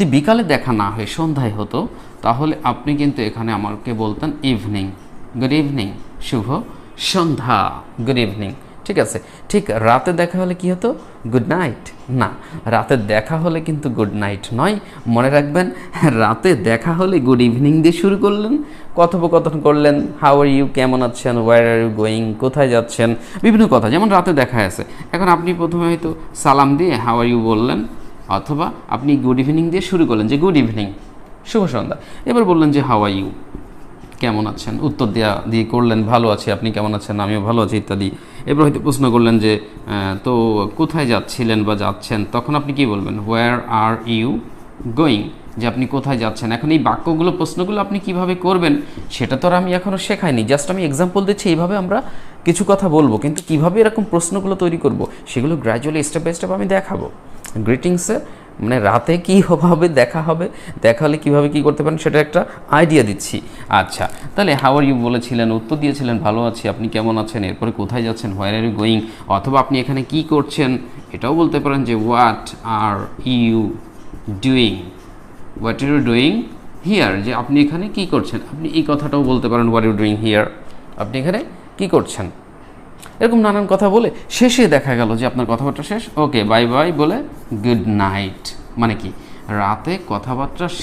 যদি বিকালে দেখা না হয়ে সন্ধ্যায় হতো তাহলে আপনি কিন্তু এখানে আমাকে বলতেন ইভিনিং, গুড ইভিনিং, শুভ সন্ধ্যা, গুড ইভিনিং। ঠিক আছে, ঠিক রাতে দেখা হলে কি হতো? Good night. না, রাতে দেখা হলে কিন্তু গুড নাইট নয়, মনে রাখবেন রাতে দেখা হলে গুড ইভিনিং দিয়ে শুরু করলেন, কথোপকথন করলেন, হাউ আর ইউ, কেমন আছেন, ওয়ার আর ইউ গোয়িং, কোথায় যাচ্ছেন, বিভিন্ন কথা যেমন রাতে দেখা আছে। এখন আপনি প্রথমে হয়তো সালাম দিয়ে হাউ আর ইউ বললেন, অথবা আপনি গুড ইভিনিং দিয়ে শুরু করলেন যে গুড ইভিনিং, শুভ সন্ধ্যা। এবার বললেন যে হাউ আর ইউ, কেমন আছেন, উত্তর দিয়ে করলেন ভালো আছি, আপনি কেমন আছেন, আমিও ভালো আছি ইত্যাদি। এবার হয়তো প্রশ্ন করলেন যে তো কোথায় যাচ্ছিলেন বা যাচ্ছেন, তখন আপনি কি বলবেন? হোয়ার আর ইউ গোয়িং, যে আপনি কোথায় যাচ্ছেন। এখন এই বাক্যগুলো প্রশ্নগুলো আপনি কিভাবে করবেন সেটা তো আর আমি এখনও শেখাইনি, জাস্ট আমি এক্সাম্পল দিচ্ছি। এইভাবে আমরা কিছু কথা বলবো, কিন্তু কিভাবে এরকম প্রশ্নগুলো তৈরি করব সেগুলো গ্র্যাজুয়ালি স্টেপ বাই স্টেপ আমি দেখাবো। গ্রিটিংসে মানে রাতে কীভাবে দেখা হলে কীভাবে কী করতে পারেন সেটা একটা আইডিয়া দিচ্ছি। আচ্ছা, তাহলে হাউ আর ইউ বলেছিলেন, উত্তর দিয়েছিলেন ভালো আছি, আপনি কেমন আছেন, এরপরে কোথায় যাচ্ছেন, হোয়ার আর ইউ গোয়িং, অথবা আপনি এখানে কি করছেন এটাও বলতে পারেন যে what are you doing, what are you doing here, যে আপনি এখানে কি করছেন। আপনি এই কথাটাও বলতে পারেন what are you doing here, আপনি এখানে কি করছেন। এরকম নানান কথা বলে শেষে দেখা গেল যে আপনার কথাবার্তা শেষ, ওকে বাই বাই বলে গুড নাইট, মানে কি রাতে কথাবার্তা